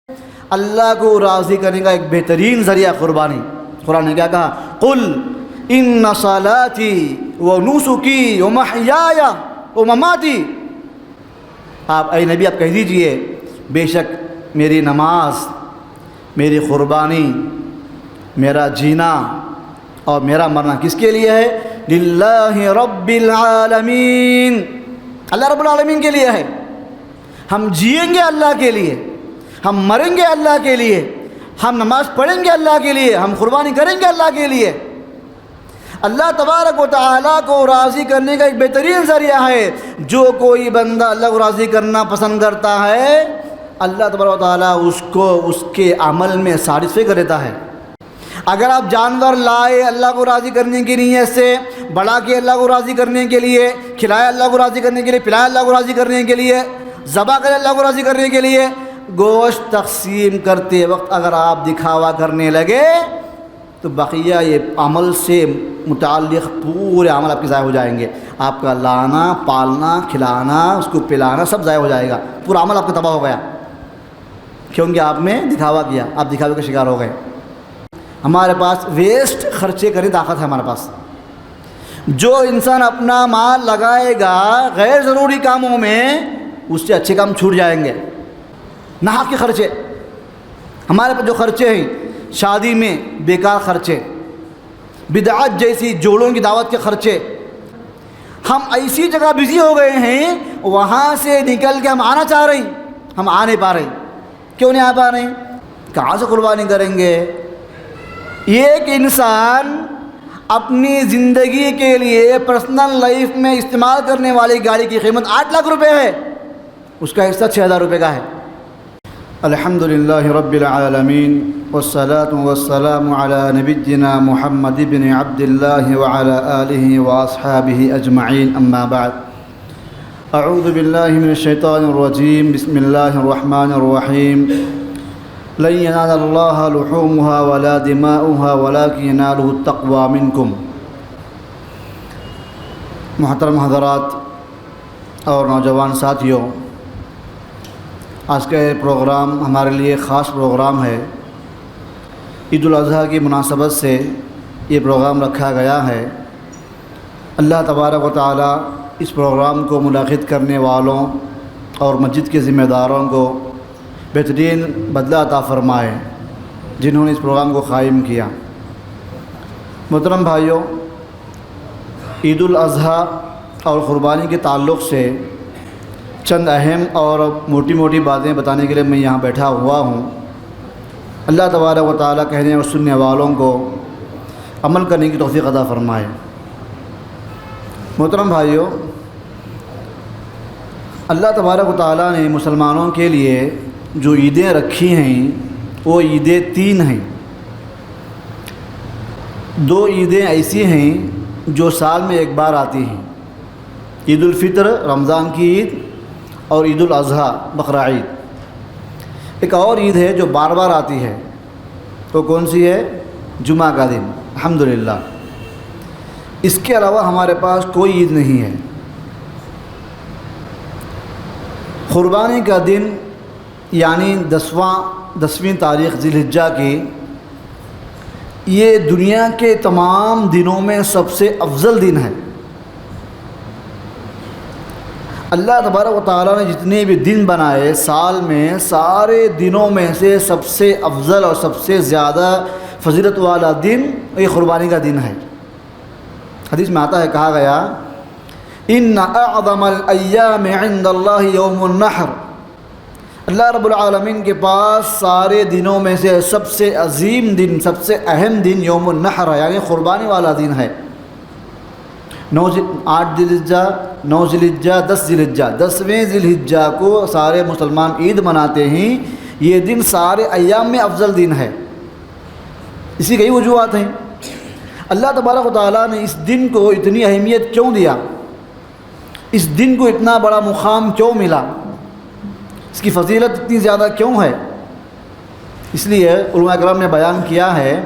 اللہ کو راضی کرنے کا ایک بہترین ذریعہ قربانی۔ قرآن نے کیا کہا؟ قل ان صلاتی و نسکی و محیای و مماتی، آپ اے نبی آپ کہہ دیجئے بے شک میری نماز، میری قربانی، میرا جینا اور میرا مرنا کس کے لیے ہے؟ للہ رب العالمین، اللہ رب العالمین کے لیے ہے۔ ہم جئیں گے اللہ کے لیے، ہم مریں گے اللہ کے لیے، ہم نماز پڑھیں گے اللہ کے لیے، ہم قربانی کریں گے اللہ کے لیے۔ اللہ تبارک و تعالیٰ کو راضی کرنے کا ایک بہترین ذریعہ ہے۔ جو کوئی بندہ اللہ کو راضی کرنا پسند کرتا ہے، اللہ تبارک و تعالیٰ اس کو اس کے عمل میں سیٹسفائی کر دیتا ہے۔ اگر آپ جانور لائے اللہ کو راضی کرنے کی نیت سے، بڑھا کے اللہ کو راضی کرنے کے لیے، کھلائے اللہ کو راضی کرنے کے لیے، پلائے اللہ کو راضی کرنے کے لیے، ذبح کرے اللہ کو راضی کرنے کے لیے، گوشت تقسیم کرتے وقت اگر آپ دکھاوا کرنے لگے تو بقیہ یہ عمل سے متعلق پورے عمل آپ کے ضائع ہو جائیں گے۔ آپ کا لانا، پالنا، کھلانا، اس کو پلانا سب ضائع ہو جائے گا، پورا عمل آپ کا تباہ ہو گیا، کیونکہ آپ نے دکھاوا کیا، آپ دکھاوے کا شکار ہو گئے۔ ہمارے پاس ویسٹ خرچے کرنے طاقت ہے ہمارے پاس۔ جو انسان اپنا مال لگائے گا غیر ضروری کاموں میں، اس سے اچھے کام چھوٹ جائیں گے۔ ناحق کے خرچے، ہمارے پاس جو خرچے ہیں شادی میں بیکار خرچے، بدعت جیسی جوڑوں کی دعوت کے خرچے، ہم ایسی جگہ بزی ہو گئے ہیں وہاں سے نکل کے ہم آنا چاہ رہے ہیں، ہم آ نہیں پا رہے۔ کیوں نہیں آ پا رہے ہیں؟ کہاں سے قربانی کریں گے؟ ایک انسان اپنی زندگی کے لیے پرسنل لائف میں استعمال کرنے والی گاڑی کی قیمت 8 لاکھ روپے ہے، اس کا حصہ 6,000 روپے کا ہے۔ الحمدللہ رب العالمین والصلاة والسلام علی نبینا محمد بن عبد اللہ وعلی آلہ واصحابہ اجمعین، اما بعد۔ اعوذ باللہ من الشیطان الرجیم، بسم اللہ الرحمن الرحیم۔ لن ینال اللہ لحومها ولا دماؤها ولکن ینالہ التقوی منکم۔ محترم حضرات اور نوجوان ساتھیوں، آج کا یہ پروگرام ہمارے لیے خاص پروگرام ہے۔ عید الاضحیٰ کی مناسبت سے یہ پروگرام رکھا گیا ہے۔ اللہ تبارک و تعالیٰ اس پروگرام کو منعقد کرنے والوں اور مسجد کے ذمہ داروں کو بہترین بدلہ عطا فرمائے جنہوں نے اس پروگرام کو قائم کیا۔ محترم بھائیوں، عید الاضحیٰ اور قربانی کے تعلق سے چند اہم اور موٹی موٹی باتیں بتانے کے لیے میں یہاں بیٹھا ہوا ہوں۔ اللہ تبارک و تعالیٰ کہنے اور سننے والوں کو عمل کرنے کی توفیق عطا فرمائے۔ محترم بھائیوں، اللہ تبارک و تعالیٰ نے مسلمانوں کے لیے جو عیدیں رکھی ہیں وہ عیدیں 3 ہیں۔ 2 عیدیں ایسی ہیں جو سال میں ایک بار آتی ہیں، عید الفطر رمضان کی عید اور عید الاضحیٰ بقرہ عید۔ ایک اور عید ہے جو بار بار آتی ہے، وہ کون سی ہے؟ جمعہ کا دن، الحمدللہ۔ اس کے علاوہ ہمارے پاس کوئی عید نہیں ہے۔ قربانی کا دن یعنی 10ویں تاریخ ذی الحجہ کی، یہ دنیا کے تمام دنوں میں سب سے افضل دن ہے۔ اللہ تبارک و تعالیٰ نے جتنے بھی دن بنائے سال میں، سارے دنوں میں سے سب سے افضل اور سب سے زیادہ فضیلت والا دن یہ قربانی کا دن ہے۔ حدیث میں آتا ہے، کہا گیا ان اعظم الایام عند اللہ یوم النحر۔ اللہ رب العالمین کے پاس سارے دنوں میں سے سب سے عظیم دن، سب سے اہم دن یوم النحر ہے، یعنی قربانی والا دن ہے۔ 8 ذی الحجہ، 9 ذی الحجہ، 10 ذی الحجہ، 10ویں ذی الحجہ کو سارے مسلمان عید مناتے ہیں۔ یہ دن سارے ایام میں افضل دن ہے۔ اسی کئی وجوہات ہیں۔ اللہ تبارک و تعالیٰ نے اس دن کو اتنی اہمیت کیوں دیا؟ اس دن کو اتنا بڑا مقام کیوں ملا؟ اس کی فضیلت اتنی زیادہ کیوں ہے؟ اس لیے علماء کرام نے بیان کیا ہے،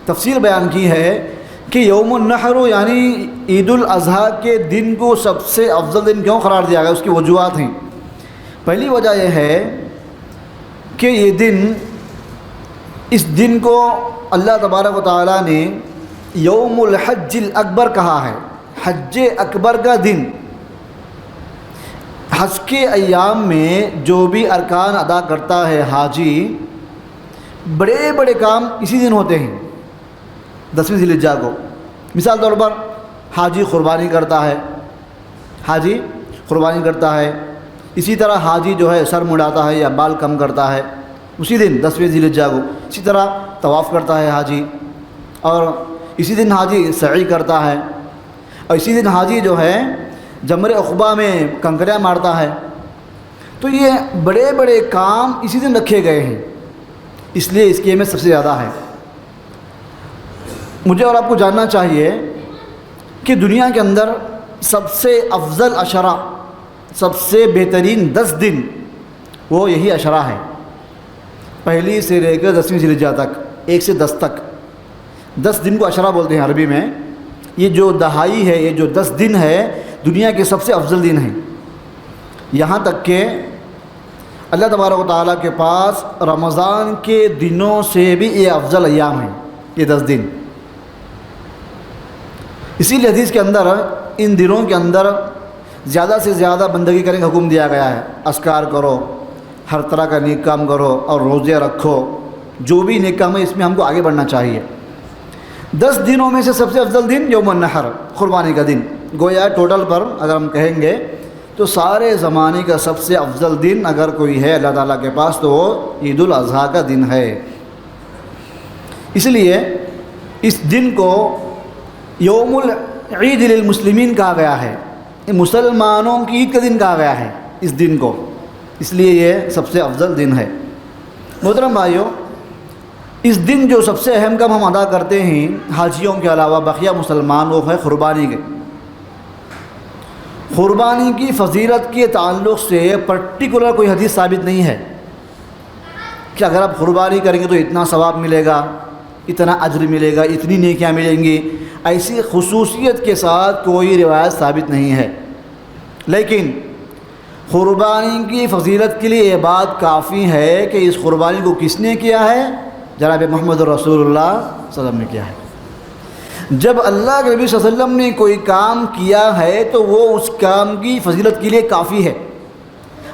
تفصیل بیان کی ہے کہ یوم النحر یعنی عید الاضحیٰ کے دن کو سب سے افضل دن کیوں قرار دیا گیا؟ اس کی وجوہات ہیں۔ پہلی وجہ یہ ہے کہ یہ دن، اس دن کو اللہ تبارک و تعالیٰ نے یوم الحج الاکبر کہا ہے، حج اکبر کا دن۔ حج کے ایام میں جو بھی ارکان ادا کرتا ہے حاجی، بڑے بڑے کام اسی دن ہوتے ہیں، 10ویں ذی الحجہ کو۔ مثال طور پر حاجی قربانی کرتا ہے، حاجی قربانی کرتا ہے، اسی طرح حاجی جو ہے سر مڑاتا ہے یا بال کم کرتا ہے اسی دن 10ویں ذی الحجہ کو۔ اسی طرح طواف کرتا ہے حاجی، اور اسی دن حاجی سعی کرتا ہے، اور اسی دن حاجی جو ہے جمرہ عقبہ میں کنکریاں مارتا ہے۔ تو یہ بڑے بڑے کام اسی دن رکھے گئے ہیں، اس لیے اس کی اہمیت سب سے زیادہ ہے۔ مجھے اور آپ کو جاننا چاہیے کہ دنیا کے اندر سب سے افضل عشرہ، سب سے بہترین 10 دن وہ یہی عشرہ ہے، پہلی سے لے کر 10ویں ذی الحجہ تک، 1 سے 10 تک۔ 10 دن کو عشرہ بولتے ہیں عربی میں۔ یہ جو دہائی ہے، یہ جو 10 دن ہے، دنیا کے سب سے افضل دن ہیں، یہاں تک کہ اللہ تبارک و تعالیٰ کے پاس رمضان کے دنوں سے بھی یہ افضل ایام ہیں، یہ 10 دن۔ اسی لیے حدیث کے اندر ان دنوں کے اندر زیادہ سے زیادہ بندگی کرنے کا حکم دیا گیا ہے۔ اذکار کرو، ہر طرح کا نیک کام کرو، اور روزے رکھو، جو بھی نیک کام ہے اس میں ہم کو آگے بڑھنا چاہیے۔ 10 دنوں میں سے سب سے افضل دن یوم النحر، قربانی کا دن۔ گویا ٹوٹل پر اگر ہم کہیں گے تو سارے زمانے کا سب سے افضل دن اگر کوئی ہے اللہ تعالیٰ کے پاس تو وہ عید الاضحیٰ کا دن ہے۔ اس لیے اس دن کو یوم العید للمسلمین کہا گیا ہے، مسلمانوں کی عید کا دن کہا گیا ہے اس دن کو، اس لیے یہ سب سے افضل دن ہے۔ محترم بھائیو، اس دن جو سب سے اہم کام ہم ادا کرتے ہیں حاجیوں کے علاوہ بقیہ مسلمان، وہ ہے قربانی کے۔ قربانی کی فضیلت کے تعلق سے پرٹیکولر کوئی حدیث ثابت نہیں ہے کہ اگر آپ قربانی کریں گے تو اتنا ثواب ملے گا، اتنا اجر ملے گا، اتنی نیکیاں ملیں گی، ایسی خصوصیت کے ساتھ کوئی روایت ثابت نہیں ہے۔ لیکن قربانی کی فضیلت کے لیے یہ بات کافی ہے کہ اس قربانی کو کس نے کیا ہے؟ جناب محمد رسول اللہ صلی اللہ علیہ وسلم نے کیا ہے۔ جب اللہ کے نبی صلی اللہ علیہ وسلم نے کوئی کام کیا ہے تو وہ اس کام کی فضیلت کے لیے کافی ہے،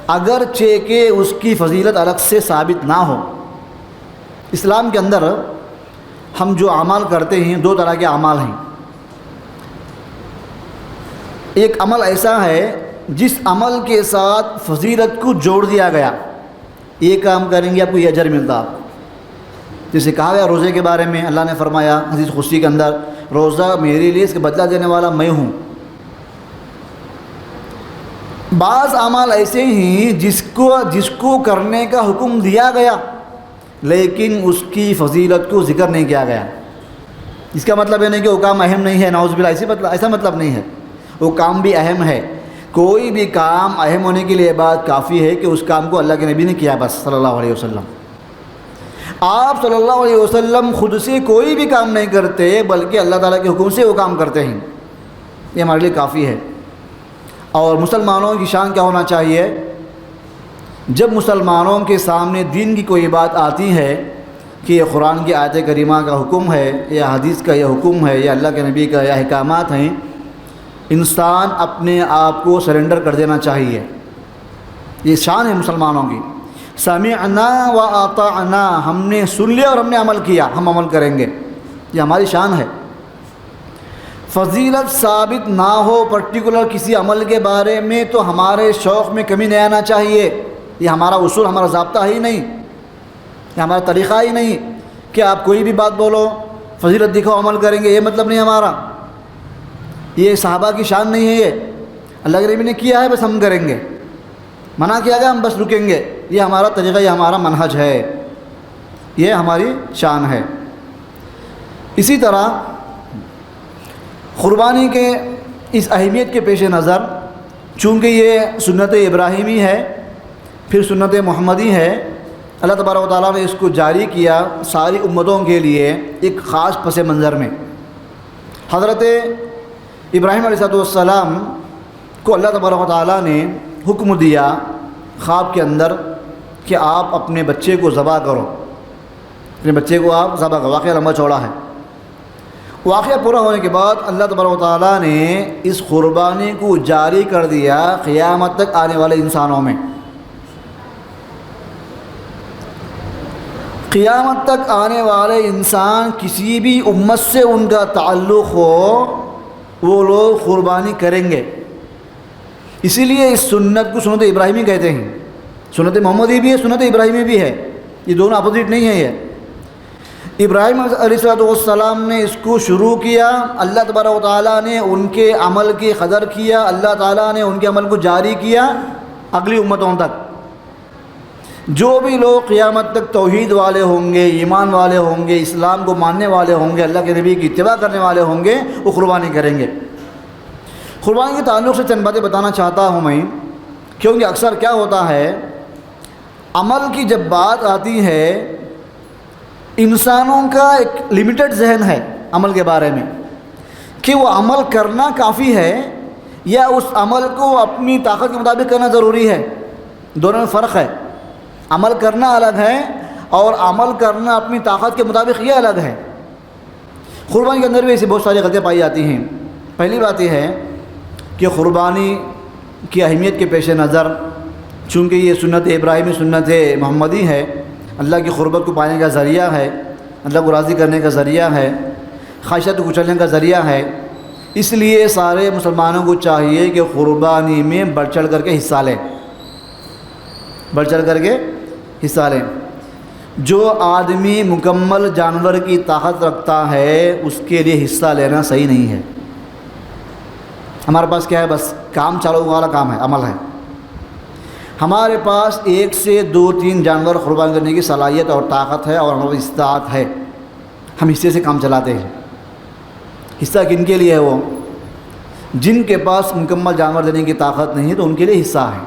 اگرچہ کہ اس کی فضیلت الگ سے ثابت نہ ہو۔ اسلام کے اندر ہم جو اعمال کرتے ہیں، 2 طرح کے اعمال ہیں۔ ایک عمل ایسا ہے جس عمل کے ساتھ فضیلت کو جوڑ دیا گیا، یہ کام کریں گے آپ کو یہ اجر ملتا۔ جیسے کہا گیا روزے کے بارے میں، اللہ نے فرمایا حدیث قدسی کے اندر، روزہ میرے لیے اس کا بدلہ دینے والا میں ہوں۔ بعض اعمال ایسے ہیں جس کو کرنے کا حکم دیا گیا لیکن اس کی فضیلت کو ذکر نہیں کیا گیا۔ اس کا مطلب یہ نہیں کہ وہ کام اہم نہیں ہے، نعوذ باللہ، ایسا مطلب نہیں ہے، وہ کام بھی اہم ہے۔ کوئی بھی کام اہم ہونے کے لیے بات کافی ہے کہ اس کام کو اللہ کے نبی نے کیا بس صلی اللہ علیہ وسلم۔ آپ صلی اللہ علیہ وسلم خود سے کوئی بھی کام نہیں کرتے بلکہ اللہ تعالیٰ کے حکم سے وہ کام کرتے ہیں، یہ ہمارے لیے کافی ہے۔ اور مسلمانوں کی شان کیا ہونا چاہیے؟ جب مسلمانوں کے سامنے دین کی کوئی بات آتی ہے کہ یہ قرآن کی آیت کریمہ کا حکم ہے یا حدیث کا یہ حکم ہے یا اللہ کے نبی کا یہ احکامات ہیں، انسان اپنے آپ کو سرنڈر کر دینا چاہیے۔ یہ شان ہے مسلمانوں کی، سمعنا و اطعنا، ہم نے سن لیا اور ہم نے عمل کیا، ہم عمل کریں گے، یہ ہماری شان ہے۔ فضیلت ثابت نہ ہو پرٹیکولر کسی عمل کے بارے میں تو ہمارے شوق میں کمی نہیں آنا چاہیے۔ یہ ہمارا اصول، ہمارا ضابطہ ہی نہیں، یہ ہمارا طریقہ ہی نہیں کہ آپ کوئی بھی بات بولو، فضیلت دکھاؤ، عمل کریں گے، یہ مطلب نہیں ہمارا۔ یہ صحابہ کی شان نہیں ہے، یہ اللہ کے نبی نے کیا ہے بس ہم کریں گے، منع کیا گیا ہم بس رکیں گے، یہ ہمارا طریقہ، یہ ہمارا منہج ہے، یہ ہماری شان ہے۔ اسی طرح قربانی کے اس اہمیت کے پیش نظر، چونکہ یہ سنت ابراہیمی ہے، پھر سنت محمدی ہے، اللہ تبارک و تعالیٰ نے اس کو جاری کیا ساری امتوں کے لیے ایک خاص پس منظر میں۔ حضرت ابراہیم علیہ السلام کو اللہ تبارک و تعالیٰ نے حکم دیا خواب کے اندر کہ آپ اپنے بچے کو ذبح کرو، اپنے بچے کو آپ ذبح کرو۔ واقعہ لمبا چوڑا ہے۔ واقعہ پورا ہونے کے بعد اللہ تبارک و تعالیٰ نے اس قربانی کو جاری کر دیا قیامت تک آنے والے انسانوں میں۔ قیامت تک آنے والے انسان کسی بھی امت سے ان کا تعلق ہو، وہ لوگ قربانی کریں گے۔ اسی لیے اس سنت کو سنت ابراہیمی کہتے ہیں۔ سنت محمدی بھی ہے، سنت ابراہیمی بھی ہے، یہ دونوں اپوزٹ نہیں ہیں۔ یہ ابراہیم علیہ السلام نے اس کو شروع کیا، اللہ تبارک و تعالیٰ نے ان کے عمل کی قدر کیا، اللہ تعالیٰ نے ان کے عمل کو جاری کیا اگلی امتوں تک۔ جو بھی لوگ قیامت تک توحید والے ہوں گے، ایمان والے ہوں گے، اسلام کو ماننے والے ہوں گے، اللہ کے نبی کی اتباع کرنے والے ہوں گے، وہ قربانی کریں گے۔ قربانی کے تعلق سے چند باتیں بتانا چاہتا ہوں میں، کیونکہ اکثر کیا ہوتا ہے، عمل کی جب بات آتی ہے، انسانوں کا ایک لمیٹڈ ذہن ہے عمل کے بارے میں، کہ وہ عمل کرنا کافی ہے یا اس عمل کو اپنی طاقت کے مطابق کرنا ضروری ہے۔ دونوں میں فرق ہے۔ عمل کرنا الگ ہے اور عمل کرنا اپنی طاقت کے مطابق یہ الگ ہے۔ قربانی کے اندر بھی ایسی بہت ساری غلطیاں پائی جاتی ہیں۔ پہلی بات یہ ہے کہ قربانی کی اہمیت کے پیش نظر، چونکہ یہ سنت ابراہیمی سنت محمدی ہے، اللہ کی قربت کو پانے کا ذریعہ ہے، اللہ کو راضی کرنے کا ذریعہ ہے، خواہشات کو کچلنے کا ذریعہ ہے، اس لیے سارے مسلمانوں کو چاہیے کہ قربانی میں بڑھ چڑھ کر کے حصہ لیں، بڑھ چڑھ کر کے حصہ لیں۔ جو آدمی مکمل جانور کی طاقت رکھتا ہے اس کے لیے حصہ لینا صحیح نہیں ہے۔ ہمارے پاس کیا ہے، بس کام چالو والا کام ہے، عمل ہے۔ ہمارے پاس 1 سے 2-3 جانور قربان کرنے کی صلاحیت اور طاقت ہے اور ہمارے استطاعت ہے، ہم حصے سے کام چلاتے ہیں۔ حصہ کن کے لیے ہے؟ وہ جن کے پاس مکمل جانور دینے کی طاقت نہیں ہے تو ان کے لیے حصہ ہے۔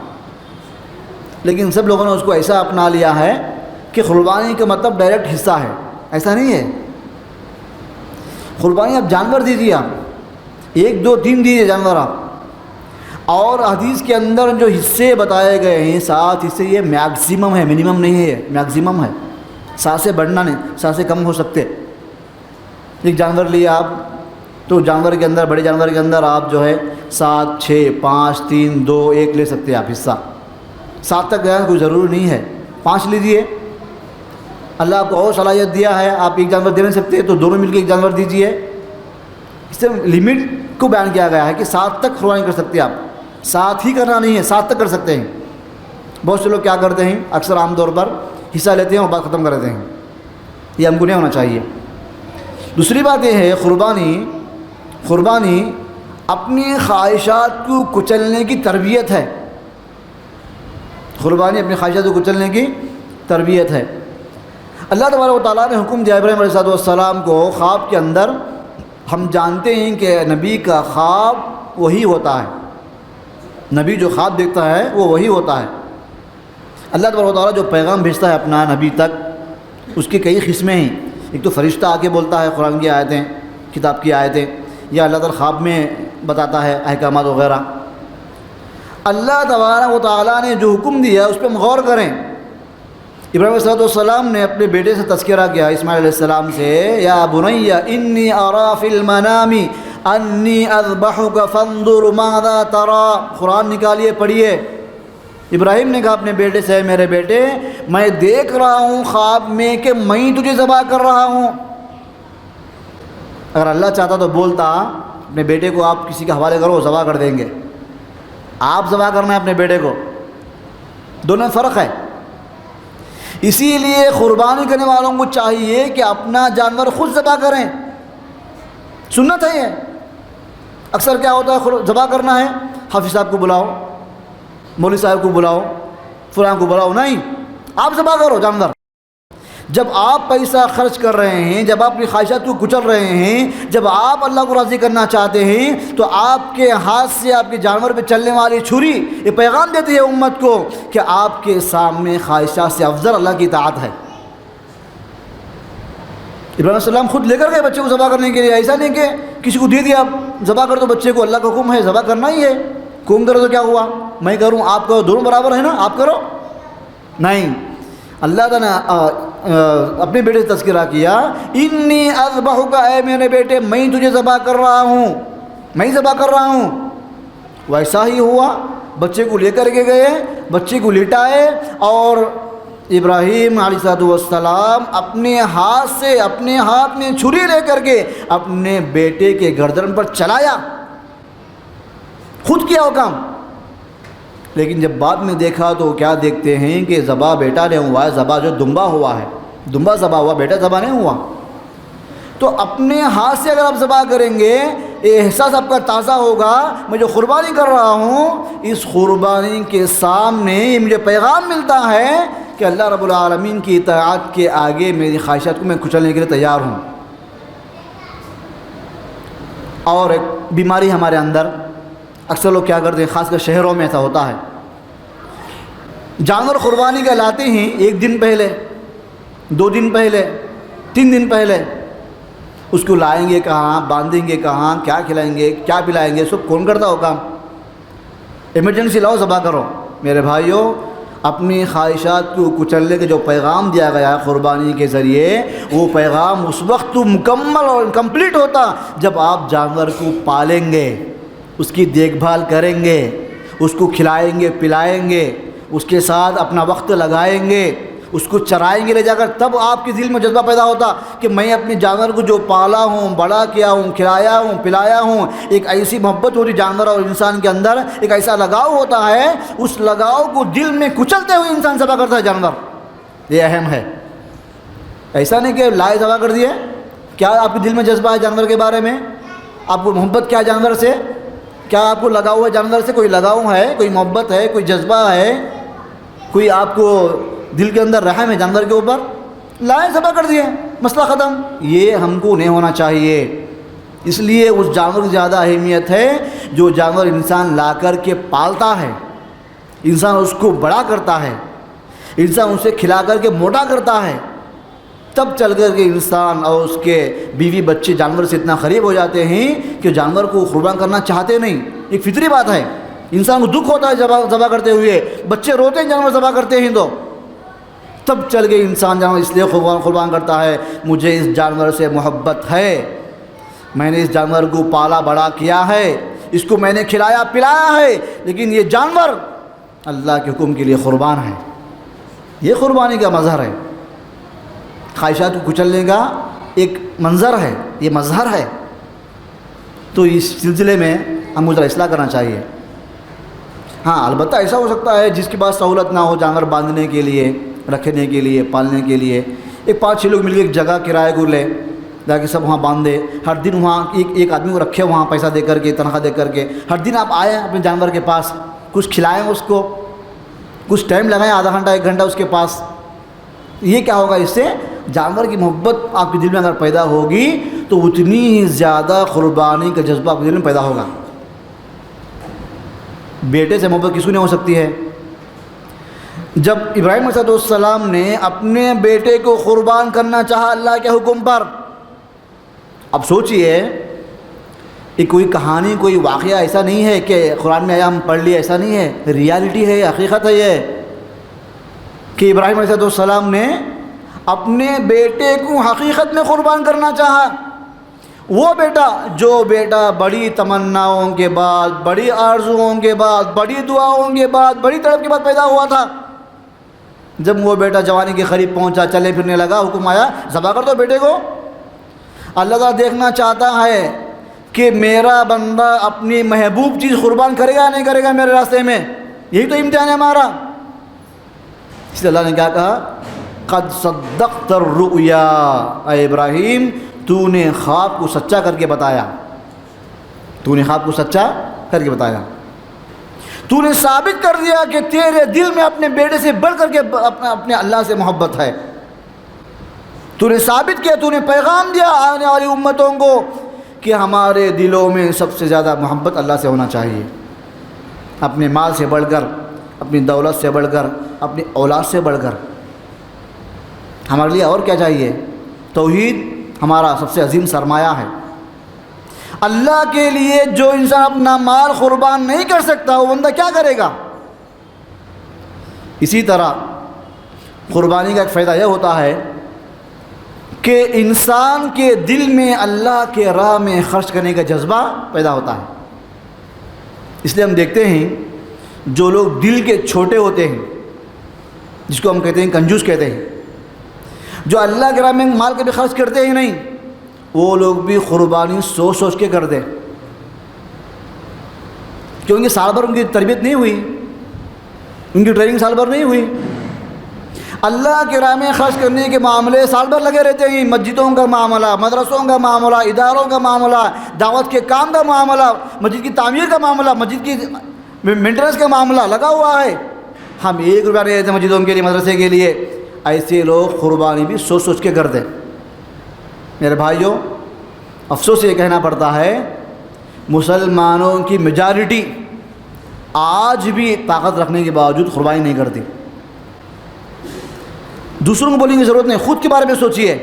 لیکن سب لوگوں نے اس کو ایسا اپنا لیا ہے کہ قربانی کا مطلب ڈائریکٹ حصہ ہے، ایسا نہیں ہے۔ قربانی آپ جانور دیجیے، آپ 1 2 3 دیجیے جانور آپ، اور حدیث کے اندر جو حصے بتائے گئے ہیں 7 حصے، یہ میکسیمم ہے، منیمم نہیں ہے، میکسیمم ہے۔ 7 سے بڑھنا نہیں، 7 سے کم ہو سکتے۔ ایک جانور لیا آپ تو جانور کے اندر، بڑے جانور کے اندر آپ جو ہے 7 6 5 3 2 1 لے سکتے ہیں آپ حصہ۔ 7 تک گیا کوئی ضروری نہیں ہے، 5 لیجئے۔ اللہ آپ کو اور صلاحیت دیا ہے، آپ ایک جانور دے نہیں سکتے تو دونوں مل کے ایک جانور دیجئے۔ اس سے لمٹ کو بیان کیا گیا ہے کہ 7 تک قربانی کر سکتے ہیں آپ، 7 ہی کرنا نہیں ہے، 7 تک کر سکتے ہیں۔ بہت سے لوگ کیا کرتے ہیں، اکثر عام طور پر حصہ لیتے ہیں اور بات ختم کر دیتے ہیں، یہ ہم کو نہیں ہونا چاہیے۔ دوسری بات یہ ہے، قربانی اپنی خواہشات کو کچلنے کی تربیت ہے۔ قربانی اپنی خواہشات کو کچلنے کی تربیت ہے۔ اللہ تبارک و تعالیٰ نے حکم دیا ابراہیم علیہ السلام کو خواب کے اندر۔ ہم جانتے ہیں کہ نبی کا خواب وہی ہوتا ہے، نبی جو خواب دیکھتا ہے وہ وہی ہوتا ہے۔ اللہ تبارک و تعالیٰ جو پیغام بھیجتا ہے اپنا نبی تک، اس کی کئی قسمیں ہیں۔ ایک تو فرشتہ آ کے بولتا ہے قرآن کی آیتیں، کتاب کی آیتیں، یا اللہ تعالیٰ خواب میں بتاتا ہے احکامات وغیرہ۔ اللہ تبارک و تعالیٰ نے جو حکم دیا اس پہ ہم غور کریں۔ ابراہیم علیہ السلام نے اپنے بیٹے سے تذکرہ کیا اسماعیل علیہ السلام سے، یا بنی انی ارا فی المنام انی اذبحک فانظر ماذا تری۔ قرآن نکالیے، پڑھیے۔ ابراہیم نے کہا اپنے بیٹے سے، میرے بیٹے میں دیکھ رہا ہوں خواب میں کہ میں تجھے ذبح کر رہا ہوں۔ اگر اللہ چاہتا تو بولتا اپنے بیٹے کو آپ کسی کے حوالے کرو، ذبح کر دیں گے۔ آپ ذبح کرنا ہے اپنے بیٹے کو، دونوں میں فرق ہے۔ اسی لیے قربانی کرنے والوں کو چاہیے کہ اپنا جانور خود ذبح کریں، سنت ہے یہ۔ اکثر کیا ہوتا ہے، ذبح کرنا ہے حافظ صاحب کو بلاؤ، مولوی صاحب کو بلاؤ، فلاں کو بلاؤ، نہیں، آپ ذبح کرو جانور۔ جب آپ پیسہ خرچ کر رہے ہیں، جب آپ اپنی خواہشات کو کچل رہے ہیں، جب آپ اللہ کو راضی کرنا چاہتے ہیں، تو آپ کے ہاتھ سے آپ کے جانور پہ چلنے والی چھری یہ پیغام دیتی ہے امت کو کہ آپ کے سامنے خواہشات سے افضل اللہ کی اطاعت ہے۔ ابراہیم علیہ السلام خود لے کر گئے بچے کو ذبح کرنے کے لیے، ایسا نہیں کہ کسی کو دے دیا آپ ذبح کر دو بچے کو، اللہ کا حکم ہے ذبح کرنا ہی ہے۔ کون کرو تو کیا ہوا، میں کروں آپ کرو، دونوں برابر ہے نا، آپ کرو، نہیں۔ اللہ تعالیٰ نے اپنے بیٹے سے تذکرہ کیا، انی اذبحک، اے میرے بیٹے میں تجھے ذبح کر رہا ہوں، میں ذبح کر رہا ہوں۔ ویسا ہی ہوا، بچے کو لے کر کے گئے، بچے کو لٹائے، اور ابراہیم علیہ السلام اپنے ہاتھ میں چھری لے کر کے اپنے بیٹے کے گردن پر چلایا، خود کیا وہ کام۔ لیکن جب بعد میں دیکھا تو کیا دیکھتے ہیں کہ ذبح بیٹا نے ہوا ہے، ذبح جو دمبا ہوا ہے، دمبا ذبح ہوا، بیٹا ذبح نہیں ہوا۔ تو اپنے ہاتھ سے اگر آپ ذبح کریں گے، احساس آپ کا تازہ ہوگا، میں جو قربانی کر رہا ہوں اس قربانی کے سامنے یہ مجھے پیغام ملتا ہے کہ اللہ رب العالمین کی اطاعت کے آگے میری خواہشات کو میں کچلنے کے لیے تیار ہوں۔ اور ایک بیماری ہمارے اندر اکثر لوگ کیا کرتے ہیں، خاص کر شہروں میں ایسا ہوتا ہے، جانور قربانی کا لاتے ہیں 1 دن پہلے، 2 دن پہلے، 3 دن پہلے، اس کو لائیں گے کہاں، باندھیں گے کہاں، کیا کھلائیں گے، کیا پلائیں گے، سب کون کرتا ہو کام؟ ایمرجنسی لاؤ ذبح کرو۔ میرے بھائیوں، اپنی خواہشات کو کچلنے کے جو پیغام دیا گیا ہے قربانی کے ذریعے، وہ پیغام اس وقت مکمل اور کمپلیٹ ہوتا جب آپ جانور کو پالیں گے، اس کی دیکھ بھال کریں گے، اس کو کھلائیں گے، پلائیں گے، اس کے ساتھ اپنا وقت لگائیں گے، اس کو چرائیں گے لے جا کر، تب آپ کے دل میں جذبہ پیدا ہوتا کہ میں اپنے جانور کو جو پالا ہوں، بڑا کیا ہوں، کھلایا ہوں، پلایا ہوں۔ ایک ایسی محبت ہوتی جانور اور انسان کے اندر، ایک ایسا لگاؤ ہوتا ہے، اس لگاؤ کو دل میں کچلتے ہوئے انسان ذبح کرتا ہے جانور۔ یہ اہم ہے، ایسا نہیں کہ لائے ذبح کر دیے۔ کیا آپ کے دل میں جذبہ ہے جانور کے بارے میں؟ آپ کو محبت کیا جانور سے؟ کیا آپ کو لگاؤ ہے جانور سے؟ کوئی لگاؤ ہے، کوئی محبت ہے، کوئی جذبہ ہے، کوئی آپ کو دل کے اندر رحم ہے جانور کے اوپر؟ لائے ذبح کر دیے، مسئلہ ختم۔ یہ ہم کو نہیں ہونا چاہیے۔ اس لیے اس جانور کی زیادہ اہمیت ہے جو جانور انسان لا کر کے پالتا ہے، انسان اس کو بڑا کرتا ہے، انسان اسے کھلا کر کے موٹا کرتا ہے، تب چل کر کے انسان اور اس کے بیوی بچے جانور سے اتنا قریب ہو جاتے ہیں کہ جانور کو قربان کرنا چاہتے نہیں۔ ایک فطری بات ہے، انسان کو دکھ ہوتا ہے ذبح کرتے ہوئے، بچے روتے ہیں جانور ذبح کرتے ہیں تو تب چل کے انسان جانور اس لیے قربان کرتا ہے، مجھے اس جانور سے محبت ہے، میں نے اس جانور کو پالا بڑا کیا ہے، اس کو میں نے کھلایا پلایا ہے، لیکن یہ جانور اللہ کے حکم کے لیے قربان ہے۔ یہ قربانی کا مظہر ہے، خواہشات کو کچلنے کا ایک منظر ہے، یہ مظہر ہے۔ تو اس سلسلے میں ہم کو ذرا اصلاح کرنا چاہیے۔ ہاں البتہ ایسا ہو سکتا ہے جس کے پاس سہولت نہ ہو جانور باندھنے کے لیے، رکھنے کے لیے، پالنے کے لیے، ایک 5-6 لوگ مل کے ایک جگہ کرائے کو لے جا کے سب وہاں باندھے، ہر دن وہاں ایک آدمی کو رکھے وہاں پیسہ دے کر کے، تنخواہ دے کر کے، ہر دن آپ آئیں اپنے جانور کے پاس، کچھ کھلائیں اس کو، کچھ ٹائم لگائیں، آدھا گھنٹہ 1 گھنٹہ اس کے پاس۔ یہ کیا ہوگا، اس سے جانور کی محبت آپ کے دل میں اگر پیدا ہوگی تو اتنی ہی زیادہ قربانی کا جذبہ آپ کے دل میں پیدا ہوگا۔ بیٹے سے محبت کس کو نہیں ہو سکتی ہے؟ جب ابراہیم علیہ السلام نے اپنے بیٹے کو قربان کرنا چاہا اللہ کے حکم پر، اب سوچئے یہ کوئی کہانی، کوئی واقعہ ایسا نہیں ہے کہ قرآن میں آیا ہم پڑھ لیے، ایسا نہیں ہے، ریالٹی ہے، حقیقت ہے یہ کہ ابراہیم علیہ السلام نے اپنے بیٹے کو حقیقت میں قربان کرنا چاہا۔ وہ بیٹا جو بیٹا بڑی تمناؤں کے بعد، بڑی آرزوؤں کے بعد، بڑی دعاؤں کے بعد، بڑی طلب کے بعد پیدا ہوا تھا، جب وہ بیٹا جوانی کے قریب پہنچا، چلے پھرنے لگا، حکم آیا ذبح کر دو بیٹے کو۔ اللہ تعالیٰ دیکھنا چاہتا ہے کہ میرا بندہ اپنی محبوب چیز قربان کرے گا نہیں کرے گا میرے راستے میں، یہی تو امتحان ہے ہمارا۔ اس لیے اللہ نے کیا کہا، قد صدقت الرؤیا، اے ابراہیم تو نے خواب کو سچا کر کے بتایا، تو نے خواب کو سچا کر کے بتایا، تو نے ثابت کر دیا کہ تیرے دل میں اپنے بیٹے سے بڑھ کر کے اپنے اللہ سے محبت ہے، تو نے ثابت کیا، تو نے پیغام دیا آنے والی امتوں کو کہ ہمارے دلوں میں سب سے زیادہ محبت اللہ سے ہونا چاہیے، اپنے مال سے بڑھ کر، اپنی دولت سے بڑھ کر، اپنی اولاد سے بڑھ کر۔ ہمارے لیے اور کیا چاہیے؟ توحید ہمارا سب سے عظیم سرمایہ ہے۔ اللہ کے لیے جو انسان اپنا مال قربان نہیں کر سکتا وہ بندہ کیا کرے گا؟ اسی طرح قربانی کا ایک فائدہ یہ ہوتا ہے کہ انسان کے دل میں اللہ کے راہ میں خرچ کرنے کا جذبہ پیدا ہوتا ہے۔ اس لیے ہم دیکھتے ہیں جو لوگ دل کے چھوٹے ہوتے ہیں، جس کو ہم کہتے ہیں کنجوس کہتے ہیں، جو اللہ کے راہ میں مال کبھی خرچ کرتے ہی نہیں، وہ لوگ بھی قربانی سوچ سوچ کے کرتے، کیونکہ سال بھر ان کی تربیت نہیں ہوئی، ان کی ٹریننگ سال بھر نہیں ہوئی۔ اللہ کے راہ میں خرچ کرنے کے معاملے سال بھر لگے رہتے ہیں، مسجدوں کا معاملہ، مدرسوں کا معاملہ، اداروں کا معاملہ، دعوت کے کام کا معاملہ، مسجد کی تعمیر کا معاملہ، مسجد کی مینٹننس کا معاملہ لگا ہوا ہے۔ ہم 1 روپیہ نہیں دیتے مسجدوں کے لیے، مدرسے کے لیے۔ ایسے لوگ قربانی بھی سوچ سوچ کے کرتے۔ میرے بھائیوں، افسوس یہ کہنا پڑتا ہے مسلمانوں کی میجارٹی آج بھی طاقت رکھنے کے باوجود قربانی نہیں کرتی۔ دوسروں کو بولنے کی ضرورت نہیں، خود کے بارے میں سوچئے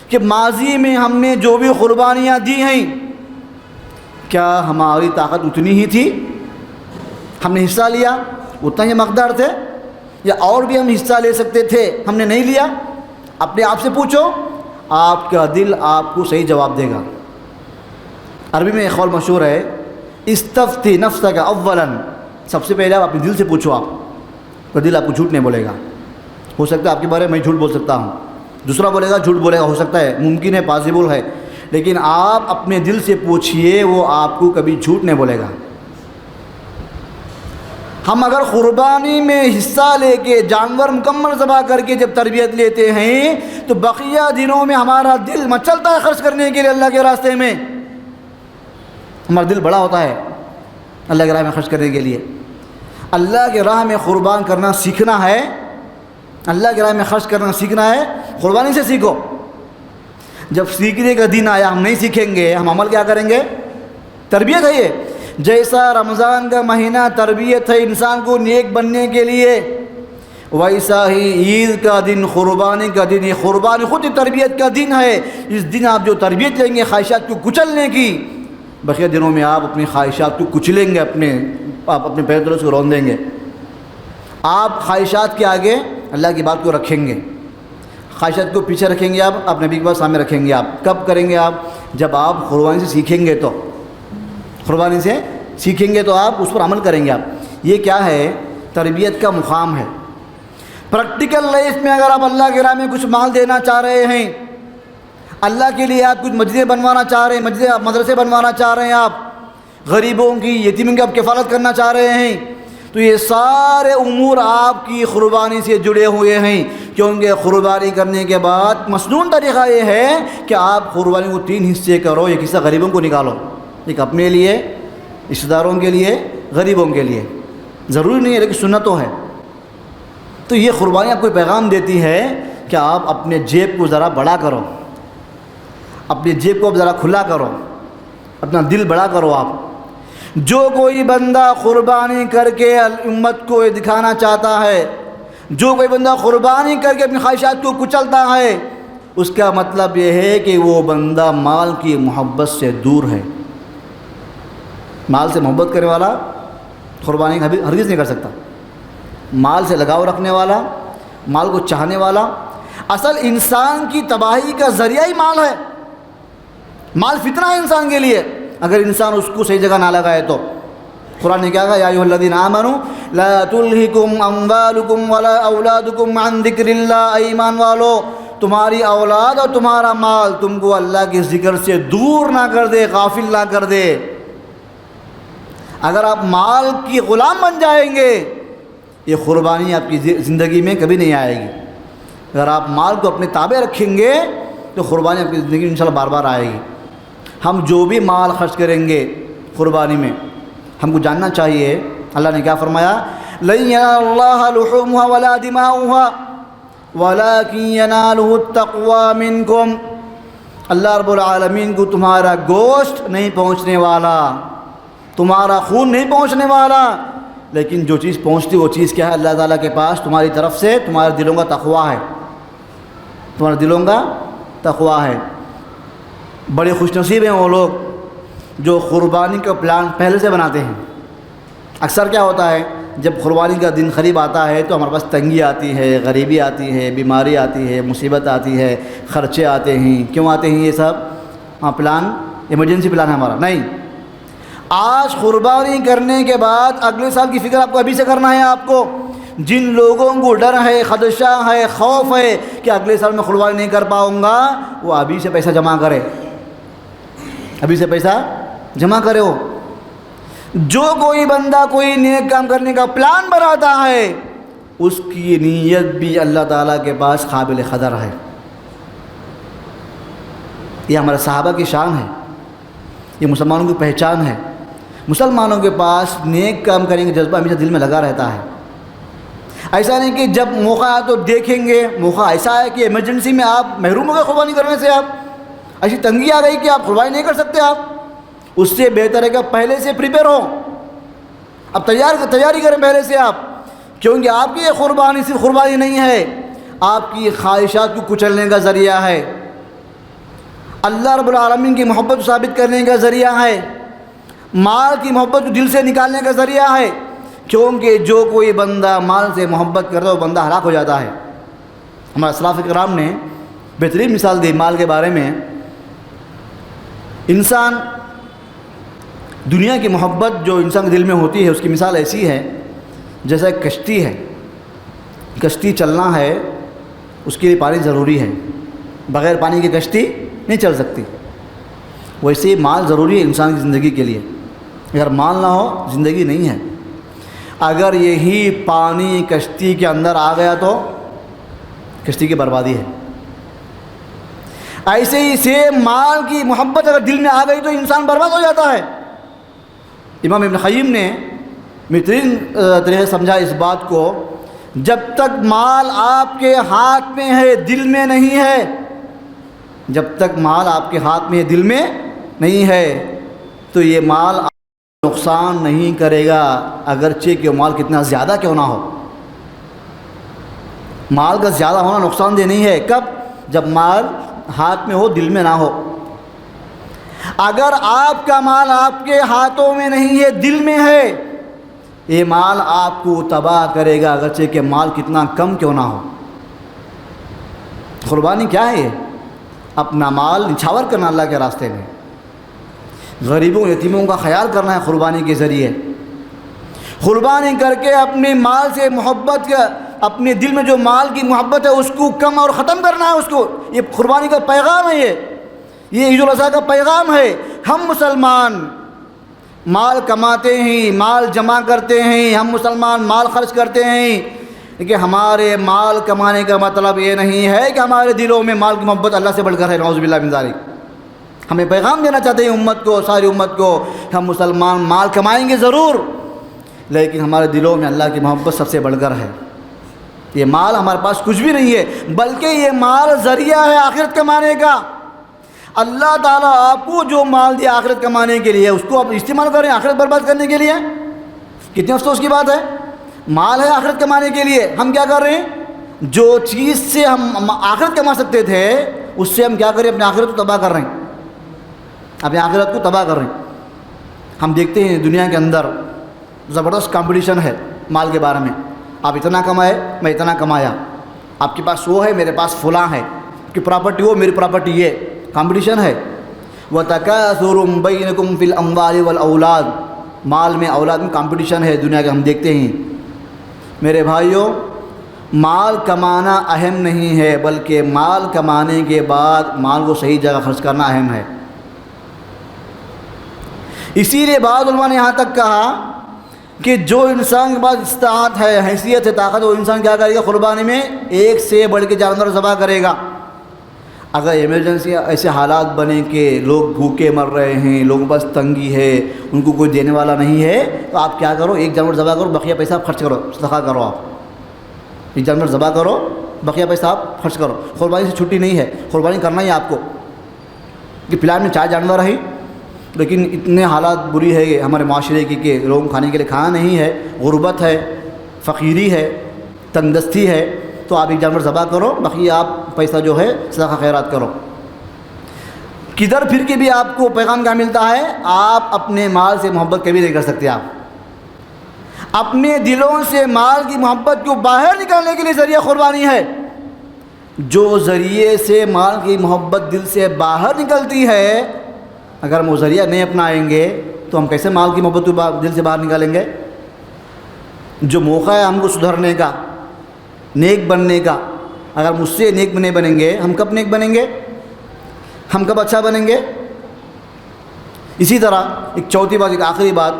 کہ ماضی میں ہم نے جو بھی قربانیاں دی ہیں، کیا ہماری طاقت اتنی ہی تھی؟ ہم نے حصہ لیا اتنا ہی مقدار تھے، یا اور بھی ہم حصہ لے سکتے تھے، ہم نے نہیں لیا؟ اپنے آپ سے پوچھو، آپ کا دل آپ کو صحیح جواب دے گا۔ عربی میں ایک قول مشہور ہے، استفتی نفسک اولا، سب سے پہلے آپ اپنے دل سے پوچھو، آپ کا دل آپ کو جھوٹ نہیں بولے گا۔ ہو سکتا ہے آپ کے بارے میں جھوٹ بول سکتا ہوں، دوسرا بولے گا جھوٹ بولے گا، ہو سکتا ہے، ممکن ہے، پاسبل ہے، لیکن آپ اپنے دل سے پوچھئے، وہ آپ کو کبھی جھوٹ نہیں بولے گا۔ ہم اگر قربانی میں حصہ لے کے جانور مکمل ذبح کر کے جب تربیت لیتے ہیں تو بقیہ دنوں میں ہمارا دل مچلتا ہے خرچ کرنے کے لیے اللہ کے راستے میں، ہمارا دل بڑا ہوتا ہے اللہ کے راہ میں خرچ کرنے کے لیے۔ اللہ کے راہ میں قربان کرنا سیکھنا ہے، اللہ کے راہ میں خرچ کرنا سیکھنا ہے، قربانی سے سیکھو۔ جب سیکھنے کا دن آیا ہم نہیں سیکھیں گے، ہم عمل کیا کریں گے؟ تربیت ہے یہ، جیسا رمضان کا مہینہ تربیت ہے انسان کو نیک بننے کے لیے، ویسا ہی عید کا دن، قربانی کا دن، یہ قربانی خود تربیت کا دن ہے۔ اس دن آپ جو تربیت لیں گے خواہشات کو کچلنے کی، بقیہ دنوں میں آپ اپنی خواہشات کو کچلیں گے، آپ اپنے پیر تلے سے رون دیں گے۔ آپ خواہشات کے آگے اللہ کی بات کو رکھیں گے، خواہشات کو پیچھے رکھیں گے، آپ نبی کے بات سامنے رکھیں گے۔ آپ کب کریں گے؟ آپ جب آپ قربانی سے سیکھیں گے، تو قربانی سے سیکھیں گے تو آپ اس پر عمل کریں گے۔ آپ یہ کیا ہے؟ تربیت کا مقام ہے۔ پریکٹیکل لائف میں اگر آپ اللہ کے راہ میں کچھ مال دینا چاہ رہے ہیں، اللہ کے لیے آپ کچھ مسجدیں بنوانا چاہ رہے ہیں، مدرسے بنوانا چاہ رہے ہیں، آپ غریبوں کی، یتیموں کی آپ کفالت کرنا چاہ رہے ہیں، تو یہ سارے امور آپ کی قربانی سے جڑے ہوئے ہیں، کیونکہ قربانی کرنے کے بعد مسنون طریقہ یہ ہے کہ آپ قربانی کو 3 حصے کرو، ایک حصہ غریبوں کو نکالو، ایک اپنے لیے، رشتہ داروں کے لیے، غریبوں کے لیے، ضروری نہیں ہے لیکن سنت تو ہے۔ تو یہ قربانی آپ کو پیغام دیتی ہے کہ آپ اپنے جیب کو ذرا بڑا کرو، اپنے جیب کو ذرا کھلا کرو، اپنا دل بڑا کرو۔ آپ جو کوئی بندہ قربانی کر کے امت کو دکھانا چاہتا ہے، جو کوئی بندہ قربانی کر کے اپنی خواہشات کو کچلتا ہے، اس کا مطلب یہ ہے کہ وہ بندہ مال کی محبت سے دور ہے۔ مال سے محبت کرنے والا قربانی ہرگز نہیں کر سکتا۔ مال سے لگاؤ رکھنے والا، مال کو چاہنے والا، اصل انسان کی تباہی کا ذریعہ ہی مال ہے۔ مال فتنہ ہے انسان کے لیے اگر انسان اس کو صحیح جگہ نہ لگائے تو۔ قرآن نے کیا کہا؟ یا ایھا الذین آمنوا لا تلہکم اموالکم ولا اولادکم عن ذکر اللہ، ایمان والو تمہاری اولاد اور تمہارا مال تم کو اللہ کے ذکر سے دور نہ کر دے، غافل نہ کر دے۔ اگر آپ مال کی غلام بن جائیں گے، یہ قربانی آپ کی زندگی میں کبھی نہیں آئے گی۔ اگر آپ مال کو اپنے تابع رکھیں گے تو قربانی آپ کی زندگی میں انشاءاللہ بار بار آئے گی۔ ہم جو بھی مال خرچ کریں گے قربانی میں، ہم کو جاننا چاہیے اللہ نے کیا فرمایا؟ لَن يَنَالَ اللَّهَ لُحُومُهَا وَلَا دِمَاؤُهَا وَلَكِن يَنَالُهُ التَّقْوَى مِنكُمْ۔ اللہ رب العالمین کو تمہارا گوشت نہیں پہنچنے والا، تمہارا خون نہیں پہنچنے والا، لیکن جو چیز پہنچتی وہ چیز کیا ہے؟ اللہ تعالیٰ کے پاس تمہاری طرف سے تمہارے دلوں کا تقویٰ ہے، تمہارے دلوں کا تقویٰ ہے۔ بڑے خوش نصیب ہیں وہ لوگ جو قربانی کا پلان پہلے سے بناتے ہیں۔ اکثر کیا ہوتا ہے، جب قربانی کا دن قریب آتا ہے تو ہمارے پاس تنگی آتی ہے، غریبی آتی ہے، بیماری آتی ہے، مصیبت آتی ہے، خرچے آتے ہیں. کیوں آتے ہیں یہ سب؟ پلان ایمرجنسی پلان ہے ہمارا نہیں. آج قربانی کرنے کے بعد اگلے سال کی فکر آپ کو ابھی سے کرنا ہے. آپ کو جن لوگوں کو ڈر ہے، خدشہ ہے، خوف ہے کہ اگلے سال میں قربانی نہیں کر پاؤں گا، وہ ابھی سے پیسہ جمع کرے، ابھی سے پیسہ جمع کرے. ہو جو کوئی بندہ کوئی نیک کام کرنے کا پلان بناتا ہے اس کی نیت بھی اللہ تعالیٰ کے پاس قابل قدر ہے. یہ ہمارے صحابہ کی شان ہے، یہ مسلمانوں کی پہچان ہے. مسلمانوں کے پاس نیک کام کرنے کا جذبہ ہمیشہ دل میں لگا رہتا ہے. ایسا نہیں کہ جب موقع آیا تو دیکھیں گے. موقع ایسا ہے کہ ایمرجنسی میں آپ محروم ہو گئے قربانی کرنے سے، آپ ایسی تنگی آ گئی کہ آپ قربانی نہیں کر سکتے. آپ اس سے بہتر ہے کہ پہلے سے پریپیئر ہو، اب تیاری کریں پہلے سے آپ، کیونکہ آپ کی یہ قربانی صرف قربانی نہیں ہے، آپ کی خواہشات کو کچلنے کا ذریعہ ہے، اللہ رب العالمین کی محبت کو ثابت کرنے کا ذریعہ ہے، مال کی محبت کو دل سے نکالنے کا ذریعہ ہے. کیونکہ جو کوئی بندہ مال سے محبت کرتا ہے وہ بندہ ہلاک ہو جاتا ہے. ہمارے اسلاف کرام نے بہترین مثال دی مال کے بارے میں. انسان دنیا کی محبت جو انسان کے دل میں ہوتی ہے اس کی مثال ایسی ہے جیسا ایک کشتی ہے. کشتی چلنا ہے اس کے لیے پانی ضروری ہے، بغیر پانی کی کشتی نہیں چل سکتی. ویسے ہی مال ضروری ہے انسان کی زندگی کے لیے. اگر مال نہ ہو زندگی نہیں ہے. اگر یہی پانی کشتی کے اندر آ گیا تو کشتی کی بربادی ہے. ایسے ہی سے مال کی محبت اگر دل میں آ گئی تو انسان برباد ہو جاتا ہے. امام ابن قیم نے بہترین طریقے سمجھا اس بات کو، جب تک مال آپ کے ہاتھ میں ہے دل میں نہیں ہے، جب تک مال آپ کے ہاتھ میں دل میں نہیں ہے تو یہ مال نقصان نہیں کرے گا، اگرچہ کہ مال کتنا زیادہ کیوں نہ ہو. مال کا زیادہ ہونا نقصان دہ نہیں ہے. کب؟ جب مال ہاتھ میں ہو دل میں نہ ہو. اگر آپ کا مال آپ کے ہاتھوں میں نہیں ہے دل میں ہے، یہ مال آپ کو تباہ کرے گا، اگرچہ کہ مال کتنا کم کیوں نہ ہو. قربانی کیا ہے؟ اپنا مال نچھاور کرنا اللہ کے راستے میں، غریبوں یتیموں کا خیال کرنا ہے قربانی کے ذریعے. قربانی کر کے اپنے مال سے محبت کا، اپنے دل میں جو مال کی محبت ہے اس کو کم اور ختم کرنا ہے اس کو. یہ قربانی کا پیغام ہے، یہ عید الاضحیٰ کا پیغام ہے. ہم مسلمان مال کماتے ہیں، مال جمع کرتے ہیں، ہم مسلمان مال خرچ کرتے ہیں، کہ ہمارے مال کمانے کا مطلب یہ نہیں ہے کہ ہمارے دلوں میں مال کی محبت اللہ سے بڑھ کر ہے. نعوذ باللہ من ذالک. ہمیں پیغام دینا چاہتے ہیں امت کو، ساری امت کو، ہم مسلمان مال کمائیں گے ضرور، لیکن ہمارے دلوں میں اللہ کی محبت سب سے بڑھ کر ہے. یہ مال ہمارے پاس کچھ بھی نہیں ہے، بلکہ یہ مال ذریعہ ہے آخرت کمانے کا. اللہ تعالیٰ آپ کو جو مال دیا آخرت کمانے کے لیے اس کو آپ استعمال کریں آخرت برباد کرنے کے لیے. کتنے افسوس کی بات ہے. مال ہے آخرت کمانے کے لیے، ہم کیا کر رہے ہیں؟ جو چیز سے ہم آخرت کما سکتے تھے اس سے ہم کیا کریں؟ اپنے آخرت کو تباہ کر رہے ہیں، اپنے آخرت کو تباہ کر رہے ہیں. ہم دیکھتے ہیں دنیا کے اندر زبردست کمپٹیشن ہے مال کے بارے میں. آپ اتنا کمائے، میں اتنا کمایا، آپ کے پاس وہ ہے، میرے پاس فلاں ہے، آپ کی پراپرٹی وہ، میری پراپرٹی یہ. کمپٹیشن ہے. وَتَكَاثُرٌ بَيْنَكُمْ فِي الْأَمْوَالِ وَالْأَوْلَادِ. مال میں، اولاد میں کمپٹیشن ہے دنیا کے. ہم دیکھتے ہیں میرے بھائیوں، مال کمانا اہم نہیں ہے، بلکہ مال کمانے کے بعد مال کو صحیح جگہ خرچ کرنا اہم ہے. اسی لیے بعض علماء نے یہاں تک کہا کہ جو انسان کے پاس استطاعت ہے، حیثیت ہے، طاقت، وہ انسان کیا کرے گا؟ قربانی میں ایک سے بڑھ کے جانور ذبح کرے گا. اگر ایمرجنسی ایسے حالات بنے کہ لوگ بھوکے مر رہے ہیں، لوگوں کے پاس تنگی ہے، ان کو کوئی دینے والا نہیں ہے، تو آپ کیا کرو؟ ایک جانور ذبح کرو، بقیہ پیسہ آپ خرچ کرو، صدقہ کرو. آپ ایک جانور ذبح کرو، بقیہ پیسہ آپ خرچ کرو. قربانی سے چھٹی نہیں ہے، قربانی کرنا ہی آپ کو. کہ پلان میں 4 جانور ہیں لیکن اتنے حالات بری ہے ہمارے معاشرے کی کہ لوگوں کو کھانے کے لیے کھانا نہیں ہے، غربت ہے، فقیری ہے، تنگ دستی ہے، تو آپ ایک جانور ذبح کرو، باقی آپ پیسہ جو ہے صدقہ خیرات کرو. کدھر پھر کے بھی آپ کو پیغام کیا ملتا ہے؟ آپ اپنے مال سے محبت کبھی نہیں کر سکتے. اپنے دلوں سے مال کی محبت کو باہر نکالنے کے لیے ذریعہ قربانی ہے۔ جو ذریعے سے مال کی محبت دل سے باہر نکلتی ہے، اگر ہم وہ ذریعہ نہیں اپنائیں گے تو ہم کیسے مال کی محبت کو دل سے باہر نکالیں گے؟ جو موقع ہے ہم کو سدھرنے کا، نیک بننے کا، اگر ہم اس سے نیک نہیں بنیں گے، ہم کب نیک بنیں گے؟ ہم کب اچھا بنیں گے؟ اسی طرح ایک چوتھی بات، ایک آخری بات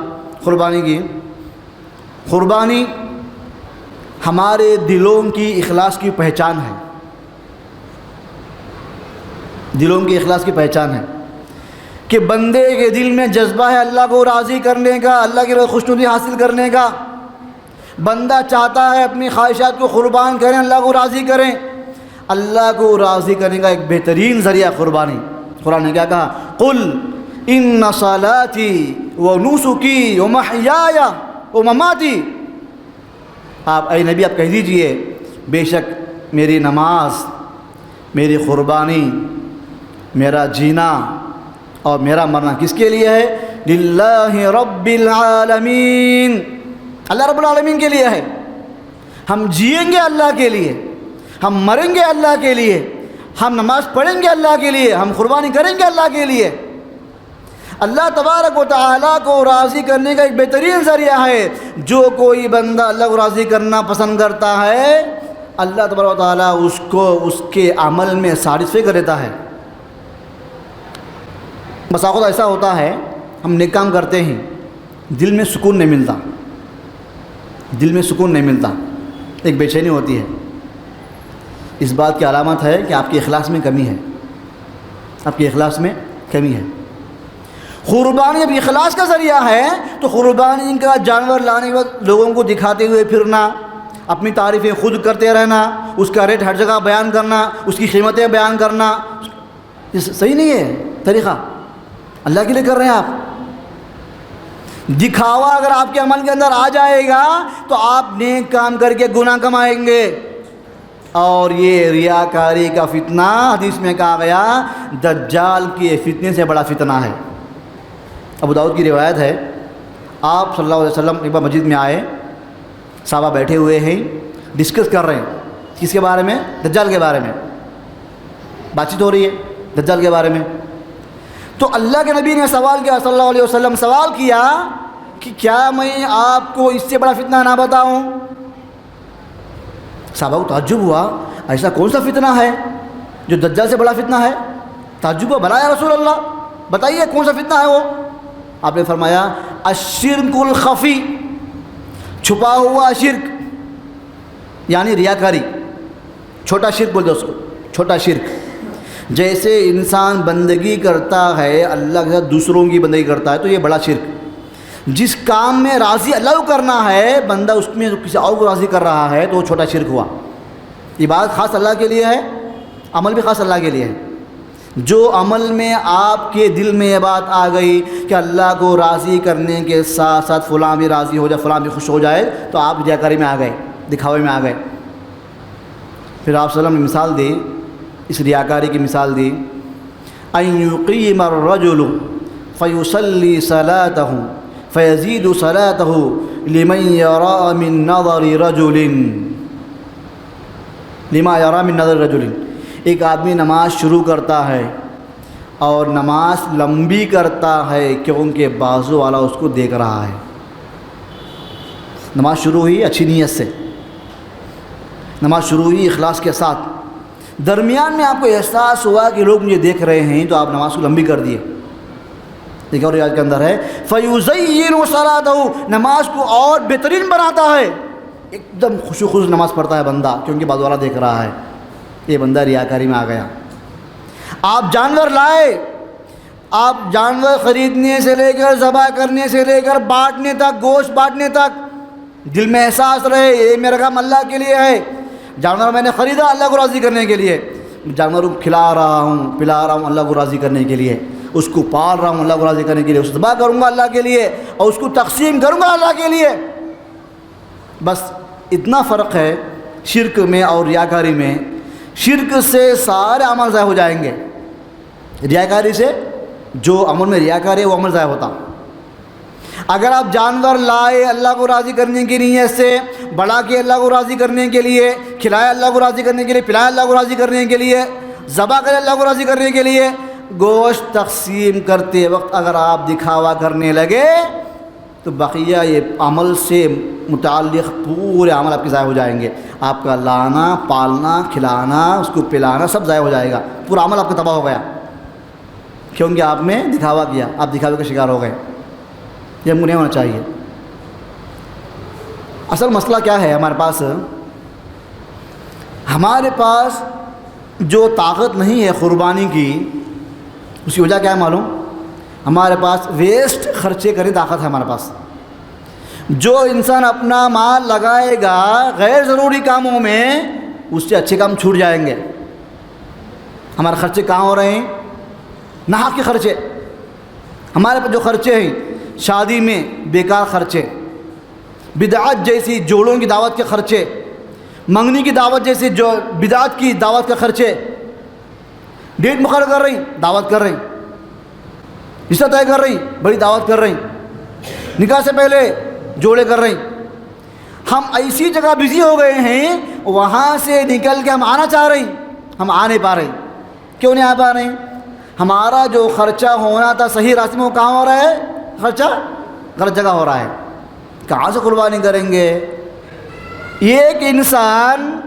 قربانی کی، قربانی ہمارے دلوں کی اخلاص کی پہچان ہے۔ دلوں کی اخلاص کی پہچان ہے کہ بندے کے دل میں جذبہ ہے اللہ کو راضی کرنے کا، اللہ کی خوشنودی حاصل کرنے کا۔ بندہ چاہتا ہے اپنی خواہشات کو قربان کریں، اللہ کو راضی کریں۔ اللہ کو راضی کرنے کا ایک بہترین ذریعہ قربانی۔ قرآن نے کیا کہا؟ قل ان صلاتی و نسکی و محیای و مماتی، آپ اے نبی آپ کہہ دیجئے بے شک میری نماز، میری قربانی، میرا جینا اور میرا مرنا کس کے لیے ہے؟ للہ رب العالمین، اللہ رب العالمین کے لیے ہے۔ ہم جئیں گے اللہ کے لیے، ہم مریں گے اللہ کے لیے، ہم نماز پڑھیں گے اللہ کے لیے، ہم قربانی کریں گے اللہ کے لیے۔ اللہ تبارک و تعالیٰ کو راضی کرنے کا ایک بہترین ذریعہ ہے۔ جو کوئی بندہ اللہ کو راضی کرنا پسند کرتا ہے، اللہ تبارک و تعالیٰ اس کو اس کے عمل میں سیٹسفائی کر دیتا ہے۔ بس اوقات ایسا ہوتا ہے ہم نیک کام کرتے ہیں، دل میں سکون نہیں ملتا، دل میں سکون نہیں ملتا، ایک بے چینی ہوتی ہے۔ اس بات کی علامت ہے کہ آپ کے اخلاص میں کمی ہے، آپ کے اخلاص میں کمی ہے۔ قربانی جب اخلاص کا ذریعہ ہے تو قربانی کا جانور لانے کے وقت لوگوں کو دکھاتے ہوئے پھرنا، اپنی تعریفیں خود کرتے رہنا، اس کا ریٹ ہر جگہ بیان کرنا، اس کی قیمتیں بیان کرنا، یہ صحیح نہیں ہے طریقہ۔ اللہ کے لیے کر رہے ہیں آپ، دکھاوا اگر آپ کے عمل کے اندر آ جائے گا تو آپ نیک کام کر کے گناہ کمائیں گے۔ اور یہ ریاکاری کا فتنہ حدیث میں کہا گیا دجال کے فتنے سے بڑا فتنہ ہے۔ ابو داؤد کی روایت ہے، آپ صلی اللہ علیہ وسلم ایک بار مسجد میں آئے، صحابہ بیٹھے ہوئے ہیں، ڈسکس کر رہے ہیں کس کے بارے میں؟ دجال کے بارے میں بات چیت ہو رہی ہے، دجال کے بارے میں۔ تو اللہ کے نبی نے سوال کیا، صلی اللہ علیہ وسلم سوال کیا کہ کیا میں آپ کو اس سے بڑا فتنہ نہ بتاؤں؟ صحابہ کو تعجب ہوا، ایسا کون سا فتنہ ہے جو دجال سے بڑا فتنہ ہے؟ تعجب ہوا، بھلا یا رسول اللہ بتائیے کون سا فتنہ ہے وہ؟ آپ نے فرمایا الشرک الخفی، چھپا ہوا شرک، یعنی ریاکاری، چھوٹا شرک بول دو اس کو، چھوٹا شرک۔ جیسے انسان بندگی کرتا ہے اللہ کے ساتھ دوسروں کی بندگی کرتا ہے تو یہ بڑا شرک۔ جس کام میں راضی اللہ کو کرنا ہے بندہ اس میں کسی اور کو راضی کر رہا ہے تو وہ چھوٹا شرک ہوا۔ عبادت خاص اللہ کے لیے ہے، عمل بھی خاص اللہ کے لیے ہے۔ جو عمل میں آپ کے دل میں یہ بات آ گئی کہ اللہ کو راضی کرنے کے ساتھ ساتھ فلاں بھی راضی ہو جائے، فلاں بھی خوش ہو جائے، تو آپ ریاکاری میں آ گئے، دکھاوے میں آ گئے۔ پھر آپ صلی اللہ علیہ وسلم نے مثال دی، اس ریاکاری کی مثال دی، ان یقیم الرجل فیصلی صلاتہ فیزید صلاتہ لمن یرا من نظر رجل، لما یرا من نظر رجل۔ ایک آدمی نماز شروع کرتا ہے اور نماز لمبی کرتا ہے کیونکہ بازو والا اس کو دیکھ رہا ہے۔ نماز شروع ہوئی اچھی نیت سے، نماز شروع ہوئی اخلاص کے ساتھ، درمیان میں آپ کو احساس ہوا کہ لوگ مجھے دیکھ رہے ہیں تو آپ نماز کو لمبی کر دیے۔ ایک اور روایت کے اندر ہے فیزین صلاتہ، نماز کو اور بہترین بناتا ہے، ایک دم خوشو خوش نماز پڑھتا ہے بندہ کیونکہ بازو والا دیکھ رہا ہے، یہ بندہ ریاکاری میں آ گیا۔ آپ جانور لائے، آپ جانور خریدنے سے لے کر ذبح کرنے سے لے کر بانٹنے تک، گوشت بانٹنے تک، دل میں احساس رہے یہ میرا کام اللہ کے لیے ہے، جانور میں نے خریدا اللہ کو راضی کرنے کے لیے، جانور کو کھلا رہا ہوں پلا رہا ہوں اللہ کو راضی کرنے کے لیے، اس کو پال رہا ہوں اللہ کو راضی کرنے کے لیے، اس کو ذبح کروں گا اللہ کے لیے اور اس کو تقسیم کروں گا اللہ کے لیے۔ بس اتنا فرق ہے شرک میں اور ریاکاری میں۔ شرک سے سارے عمل ضائع ہو جائیں گے، ریاکاری سے جو عمل میں ریاکاری ہے وہ عمل ضائع ہوتا۔ اگر آپ جانور لائے اللہ کو راضی کرنے کی نیت سے، بڑا کے اللہ کو راضی کرنے کے لیے، کھلائے اللہ کو راضی کرنے کے لیے، پلائے اللہ کو راضی کرنے کے لیے، ذبح کرے اللہ کو راضی کرنے کے لیے، گوشت تقسیم کرتے وقت اگر آپ دکھاوا کرنے لگے تو بقیہ یہ عمل سے متعلق پورے عمل آپ کے ضائع ہو جائیں گے. آپ کا لانا، پالنا، کھلانا، اس کو پلانا سب ضائع ہو جائے گا، پورا عمل آپ کا تباہ ہو گیا، کیونکہ آپ نے دکھاوا کیا، آپ دکھاوے کا شکار ہو گئے. یہ ہم کو نہیں ہونا چاہیے. اصل مسئلہ کیا ہے ہمارے پاس جو طاقت نہیں ہے قربانی کی، اس کی وجہ کیا ہے معلوم؟ ہمارے پاس ویسٹ خرچے کرنے طاقت ہے ہمارے پاس. جو انسان اپنا مال لگائے گا غیر ضروری کاموں میں، اس سے اچھے کام چھوٹ جائیں گے. ہمارے خرچے کہاں ہو رہے ہیں؟ ناحق کے خرچے. ہمارے پاس جو خرچے ہیں شادی میں بیکار خرچے، بدعت جیسی جوڑوں کی دعوت کے خرچے، منگنی کی دعوت جیسی جو بدعت کی دعوت کے خرچے، ڈیٹ مقرر کر رہی دعوت کر رہی، رشتہ طے کر رہی بڑی دعوت کر رہی، نکاح سے پہلے جوڑے کر رہی. ہم ایسی جگہ بزی ہو گئے ہیں، وہاں سے نکل کے ہم آنا چاہ رہے ہیں، ہم آ نہیں پا رہے. کیوں نہیں آ پا رہے ہیں؟ ہمارا جو خرچہ ہونا تھا صحیح راستے میں، وہ کہاں ہو رہا ہے؟ خرچہ غلط جگہ ہو رہا ہے. کہاں سے قربانی کریں گے؟ ایک انسان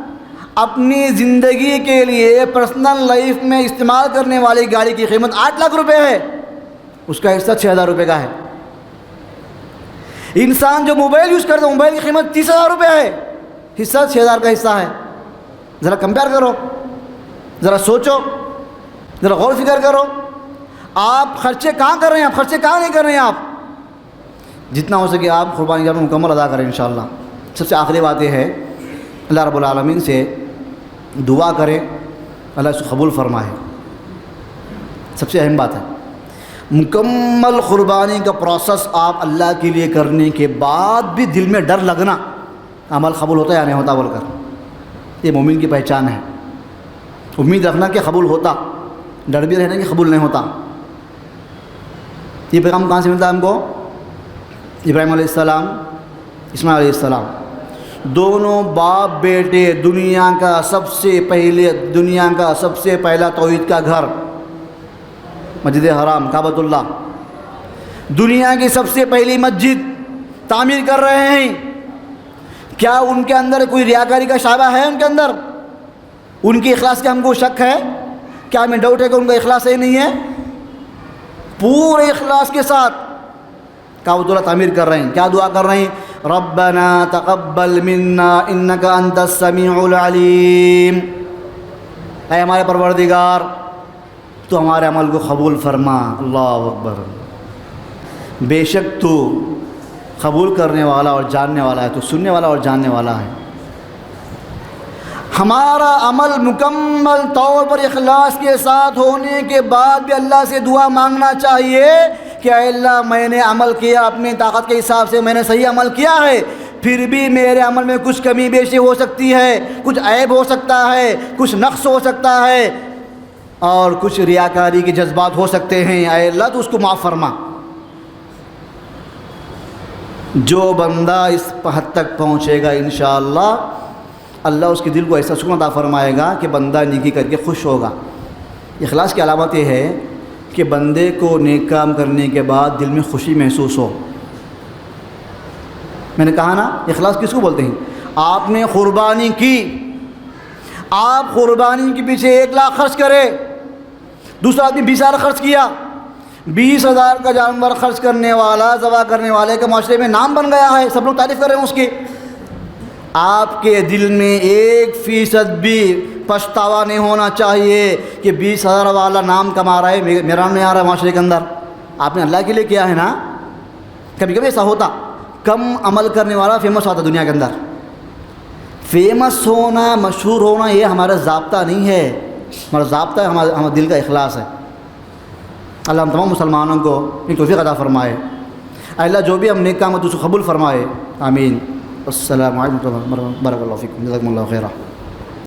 اپنی زندگی کے لیے پرسنل لائف میں استعمال کرنے والی گاڑی کی قیمت 8 لاکھ روپے ہے، اس کا حصہ 6,000 روپے کا ہے. انسان جو موبائل یوز کرتا ہے، موبائل کی قیمت 30,000 روپے ہے، حصہ 6,000 کا حصہ ہے. ذرا کمپیئر کرو، ذرا سوچو، ذرا غور فکر کرو. آپ خرچے کہاں کر رہے ہیں؟ آپ خرچے کہاں نہیں کر رہے ہیں؟ آپ جتنا ہو سکے آپ قربانی جانور مکمل ادا کریں انشاءاللہ. سب سے آخری بات یہ ہے، اللہ رب العالمین سے دعا کریں اللہ اس کو قبول فرمائے. سب سے اہم بات ہے مکمل قربانی کا پروسیس آپ اللہ کے لیے کرنے کے بعد بھی دل میں ڈر لگنا عمل قبول ہوتا ہے یا نہیں ہوتا بول کر. یہ مومن کی پہچان ہے. امید رکھنا کہ قبول ہوتا، ڈر بھی رہنا کہ قبول نہیں ہوتا. یہ پیغام کہاں سے ملتا ہے ہم کو؟ ابراہیم علیہ السلام، اسماعیل علیہ السلام، دونوں باپ بیٹے. دنیا کا سب سے پہلا توحید کا گھر مسجد حرام کعبۃ اللہ، دنیا کی سب سے پہلی مسجد تعمیر کر رہے ہیں. کیا ان کے اندر کوئی ریاکاری کا شائبہ ہے؟ ان کے اندر ان کی اخلاص کا ہم کو شک ہے؟ کیا ہمیں ڈاؤٹ ہے کہ ان کا اخلاص صحیح نہیں ہے؟ پورے اخلاص کے ساتھ کعبۃ اللہ تعمیر کر رہے ہیں. کیا دعا کر رہے ہیں؟ ربنا تقبل منا انک انت السمیع العلیم. اے ہمارے پروردگار تو ہمارے عمل کو قبول فرما. اللہ اکبر. بے شک تو قبول کرنے والا اور جاننے والا ہے، تو سننے والا اور جاننے والا ہے. ہمارا عمل مکمل طور پر اخلاص کے ساتھ ہونے کے بعد بھی اللہ سے دعا مانگنا چاہیے کہ اے اللہ میں نے عمل کیا، اپنی طاقت کے حساب سے میں نے صحیح عمل کیا ہے، پھر بھی میرے عمل میں کچھ کمی بیشی ہو سکتی ہے، کچھ عیب ہو سکتا ہے، کچھ نقص ہو سکتا ہے، اور کچھ ریاکاری کے جذبات ہو سکتے ہیں. اے اللہ تو اس کو معاف فرما. جو بندہ اس حد تک پہنچے گا انشاءاللہ اللہ اس کے دل کو ایسا سکون عطا فرمائے گا کہ بندہ نیکی کر کے خوش ہوگا. اخلاص کی علامت یہ ہے کہ بندے کو نیک کام کرنے کے بعد دل میں خوشی محسوس ہو. میں نے کہا نا اخلاص کس کو بولتے ہیں؟ آپ نے قربانی کی، آپ قربانی کے پیچھے 1 لاکھ خرچ کرے، دوسرا آدمی 20,000 خرچ کیا، 20,000 کا جانور خرچ کرنے والا، ذبح کرنے والے کا معاشرے میں نام بن گیا ہے، سب لوگ تعریف کر رہے ہیں اس کی. آپ کے دل میں 1% بھی پچھتاوا نہیں ہونا چاہیے کہ 20,000 والا نام کما رہا ہے، میرا نام نہیں آ رہا ہے معاشرے کے اندر. آپ نے اللہ کے لیے کیا ہے نا. کبھی کبھی ایسا ہوتا، کم عمل کرنے والا فیمس ہوتا دنیا کے اندر. فیمس ہونا، مشہور ہونا یہ ہمارا ضابطہ نہیں ہے. ہمارا ضابطہ ہے ہمارا دل کا اخلاص ہے. اللہ ہم تمام مسلمانوں کو توفیق عطا فرمائے. اللہ جو بھی ہم نیک کام ہے تو اس کو قبول فرمائے. آمین. السلام علیکم ورحمۃ اللہ وبرکاتہ. بارک اللہ فیکم. جزاکم اللہ خیرا.